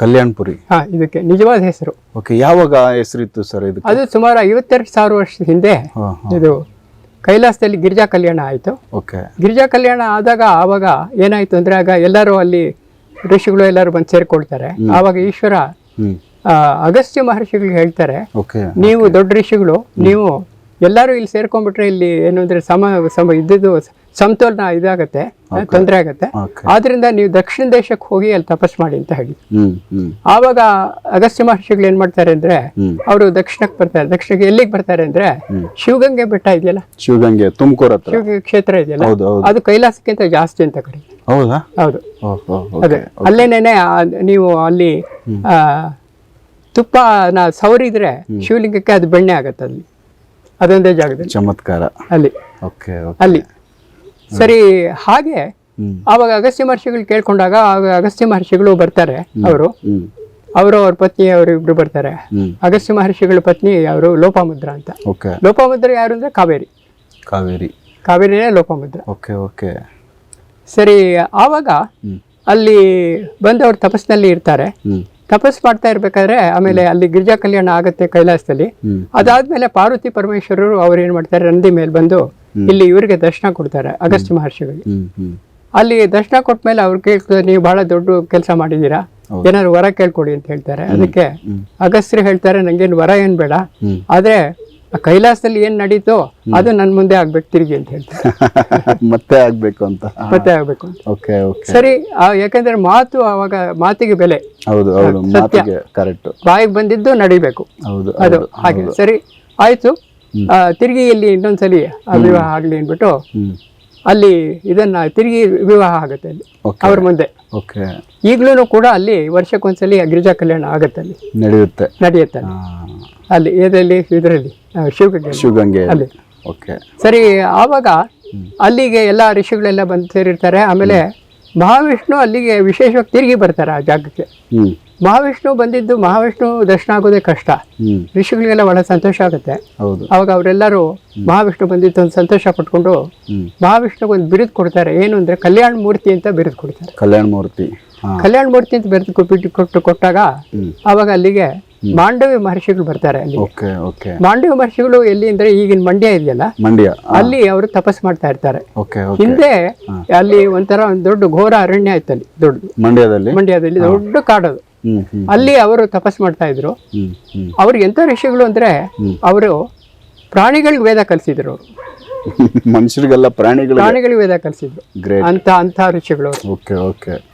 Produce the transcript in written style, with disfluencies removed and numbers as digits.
ಕಲ್ಯಾಣಪುರಿ. ಇದಕ್ಕೆ ನಿಜವಾದ ಹೆಸರು. ಓಕೆ, ಯಾವಾಗ ಹೆಸರಿತ್ತು ಸರ್ ಇದು? ಅದು ಸುಮಾರು 52,000 ವರ್ಷದ ಹಿಂದೆ ಇದು ಕೈಲಾಸದಲ್ಲಿ ಗಿರಿಜಾ ಕಲ್ಯಾಣ ಆಯಿತು. ಓಕೆ, ಗಿರಿಜಾ ಕಲ್ಯಾಣ ಆದಾಗ ಆವಾಗ ಏನಾಯ್ತು ಅಂದ್ರೆ ಆಗ ಎಲ್ಲರೂ ಅಲ್ಲಿ ಋಷಿಗಳು ಎಲ್ಲರೂ ಬಂದು ಸೇರ್ಕೊಳ್ತಾರೆ. ಆವಾಗ ಈಶ್ವರ ಅಗಸ್ತ್ಯ ಮಹರ್ಷಿಗಳಿಗೆ ಹೇಳ್ತಾರೆ, ನೀವು ದೊಡ್ಡ ಋಷಿಗಳು, ನೀವು ಎಲ್ಲರೂ ಇಲ್ಲಿ ಸೇರ್ಕೊಂಡ್ಬಿಟ್ರೆ ಇಲ್ಲಿ ಏನು ಅಂದ್ರೆ ಸಮ ಇದ್ದಿದ್ದು ಸಮತೋಲನ ಇದಾಗತ್ತೆ, ತೊಂದರೆ ಆಗತ್ತೆ. ಆದ್ರಿಂದ ನೀವು ದಕ್ಷಿಣ ದೇಶಕ್ಕೆ ಹೋಗಿ ಅಲ್ಲಿ ತಪಸ್ ಮಾಡಿ ಅಂತ ಹೇಳಿ. ಆವಾಗ ಅಗಸ್ತ್ಯ ಮಹರ್ಷಿಗಳು ಏನ್ ಮಾಡ್ತಾರೆ ಅಂದ್ರೆ ಅವರು ದಕ್ಷಿಣಕ್ಕೆ ಬರ್ತಾರೆ. ದಕ್ಷಿಣಕ್ಕೆ ಎಲ್ಲಿಗೆ ಬರ್ತಾರೆ ಅಂದ್ರೆ ಶಿವಗಂಗೆ ಬೆಟ್ಟ ಇದೆಯಲ್ಲ, ಶಿವಗಂಗೆ ತುಮಕೂರು ಶಿವ ಕ್ಷೇತ್ರ ಇದೆಯಲ್ಲ, ಅದು ಕೈಲಾಸಕ್ಕಿಂತ ಜಾಸ್ತಿ ಅಂತ ಕರೀತಾರೆ. ಹೌದು, ಅದೇ ಅಲ್ಲೇನೇನೆ ನೀವು ಅಲ್ಲಿ ತುಪ್ಪನ ಸವರಿದ್ರೆ ಶಿವಲಿಂಗಕ್ಕೆ ಅದು ಬೆಣ್ಣೆ ಆಗತ್ತೆ. ಅಲ್ಲಿ ಅದೊಂದೇ ಜಾಗದಲ್ಲಿ ಚಮತ್ಕಾರ ಅಲ್ಲಿ. ಅಲ್ಲಿ ಸರಿ, ಹಾಗೆ ಆವಾಗ ಅಗಸ್ತ್ಯ ಮಹರ್ಷಿಗಳು ಕೇಳ್ಕೊಂಡಾಗ ಅಗಸ್ತ್ಯ ಮಹರ್ಷಿಗಳು ಬರ್ತಾರೆ. ಅವರು ಅವ್ರ ಪತ್ನಿ ಅವರಿಬ್ರು ಬರ್ತಾರೆ. ಅಗಸ್ತ್ಯ ಮಹರ್ಷಿಗಳ ಪತ್ನಿ ಅವರು ಲೋಪಾಮುದ್ರ ಅಂತ. ಲೋಪಾಮುದ್ರ ಯಾರು ಅಂದ್ರೆ ಕಾವೇರಿನೇ ಲೋಪಾಮುದ್ರ. ಸರಿ, ಆವಾಗ ಅಲ್ಲಿ ಬಂದು ಅವ್ರು ತಪಸ್ಸಿನಲ್ಲಿ ಇರ್ತಾರೆ. ತಪಸ್ ಮಾಡ್ತಾ ಇರ್ಬೇಕಾದ್ರೆ ಆಮೇಲೆ ಅಲ್ಲಿ ಗಿರಿಜಾ ಕಲ್ಯಾಣ ಆಗತ್ತೆ ಕೈಲಾಸದಲ್ಲಿ. ಅದಾದ್ಮೇಲೆ ಪಾರ್ವತಿ ಪರಮೇಶ್ವರರು ಅವ್ರು ಏನ್ ಮಾಡ್ತಾರೆ, ನಂದಿ ಮೇಲೆ ಬಂದು ಇಲ್ಲಿ ಇವರಿಗೆ ದರ್ಶನ ಕೊಡ್ತಾರೆ ಅಗಸ್ತ್ಯ ಮಹರ್ಷಿಗಳಿಗೆ. ಅಲ್ಲಿ ದರ್ಶನ ಕೊಟ್ಮೇಲೆ ಅವ್ರು ಕೇಳ್ತಾರೆ, ನೀವು ಬಹಳ ದೊಡ್ಡ ಕೆಲಸ ಮಾಡಿದೀರಾ, ಏನಾದ್ರು ವರ ಕೇಳ್ಕೊಡಿ ಅಂತ ಹೇಳ್ತಾರೆ. ಅದಕ್ಕೆ ಅಗಸ್ತ್ಯರು ಹೇಳ್ತಾರೆ, ನಂಗೇನು ವರ ಏನ್ ಬೇಡ, ಆದ್ರೆ ಕೈಲಾಸದಲ್ಲಿ ಏನ್ ನಡೀತೋ ಅದು ನನ್ ಮುಂದೆ ಆಗ್ಬೇಕು ತಿರುಗಿ ಅಂತ ಹೇಳ್ತಾರೆ. ಮತ್ತೆ ಆಗ್ಬೇಕು ಅಂತ. ಸರಿ, ಯಾಕಂದ್ರೆ ಮಾತು ಅವಾಗ ಮಾತಿಗೆ ಬೆಲೆ. ಸತ್ಯ, ಬಾಯಿಗೆ ಬಂದಿದ್ದು ನಡಿಬೇಕು. ಅದು ಹಾಗೆ. ಸರಿ ಆಯ್ತು, ತಿರುಗಿ ಇಲ್ಲಿ ಇನ್ನೊಂದ್ಸಲಿ ವಿವಾಹ ಆಗ್ಲಿ ಅನ್ಬಿಟ್ಟು ಅಲ್ಲಿ ಇದನ್ನ ತಿರುಗಿ ವಿವಾಹ ಆಗತ್ತೆ ಅಲ್ಲಿ ಅವ್ರ ಮುಂದೆ. ಈಗ್ಲೂ ಕೂಡ ಅಲ್ಲಿ ವರ್ಷಕ್ಕೊಂದ್ಸಲಿ ಗಿರಿಜಾ ಕಲ್ಯಾಣ ಆಗತ್ತೆ, ಅಲ್ಲಿ ನಡೆಯುತ್ತೆ ಅಲ್ಲಿ ಇದರಲ್ಲಿ ಶಿವಗಂಗೆ ಅಲ್ಲಿ. ಸರಿ, ಆವಾಗ ಅಲ್ಲಿಗೆ ಎಲ್ಲ ಋಷಿಗಳೆಲ್ಲ ಬಂದು ಸೇರಿರ್ತಾರೆ. ಆಮೇಲೆ ಮಹಾವಿಷ್ಣು ಅಲ್ಲಿಗೆ ವಿಶೇಷವಾಗಿ ತಿರುಗಿ ಬರ್ತಾರೆ ಆ ಜಾಗಕ್ಕೆ. ಮಹಾವಿಷ್ಣು ಬಂದಿದ್ದು, ಮಹಾವಿಷ್ಣು ದರ್ಶನ ಆಗೋದೇ ಕಷ್ಟ. ಋಷಿಗಳಿಗೆಲ್ಲ ಬಹಳ ಸಂತೋಷ ಆಗುತ್ತೆ. ಅವಾಗ ಅವರೆಲ್ಲರೂ ಮಹಾವಿಷ್ಣು ಬಂದಿದ್ದು ಒಂದು ಸಂತೋಷ ಪಟ್ಕೊಂಡು ಮಹಾವಿಷ್ಣುಗೆ ಒಂದು ಬಿರುದು ಕೊಡ್ತಾರೆ. ಏನು ಅಂದ್ರೆ ಕಲ್ಯಾಣ ಮೂರ್ತಿ ಅಂತ ಬಿರುದು ಕೊಡ್ತಾರೆ. ಕಲ್ಯಾಣ ಮೂರ್ತಿ ಅಂತ ಬಿರುದು ಕೊಟ್ಟಾಗ ಆವಾಗ ಅಲ್ಲಿಗೆ ಮಾಂಡವ್ಯ ಮಹರ್ಷಿಗಳು ಬರ್ತಾರೆ. ಅಲ್ಲಿ ಮಾಂಡವ್ಯ ಮಹರ್ಷಿಗಳು ಎಲ್ಲಿ ಅಂದ್ರೆ ಈಗಿನ ಮಂಡ್ಯ ಇದೆಯಲ್ಲ, ಅಲ್ಲಿ ಅವರು ತಪಸ್ ಮಾಡ್ತಾ ಇರ್ತಾರೆ. ಹಿಂದೆ ಅಲ್ಲಿ ಒಂಥರ ಒಂದು ದೊಡ್ಡ ಘೋರ ಅರಣ್ಯ ಆಯ್ತು ಅಲ್ಲಿ, ದೊಡ್ಡ ಮಂಡ್ಯದಲ್ಲಿ ದೊಡ್ಡ ಕಾಡದು. ಅಲ್ಲಿ ಅವರು ತಪಸ್ ಮಾಡ್ತಾ ಇದ್ರು. ಅವ್ರಿಗೆ ಎಂತ ಋಷಿಗಳು ಅಂದ್ರೆ ಅವರು ಪ್ರಾಣಿಗಳಿಗೆ ವೇದ ಕಲಿಸಿದ್ರು. ಮನುಷ್ಯರಿಗೆಲ್ಲ ಪ್ರಾಣಿಗಳಿಗೆ ವೇದ ಕಲಿಸಿದ್ರು ಅಂತ ಋಷಿಗಳು.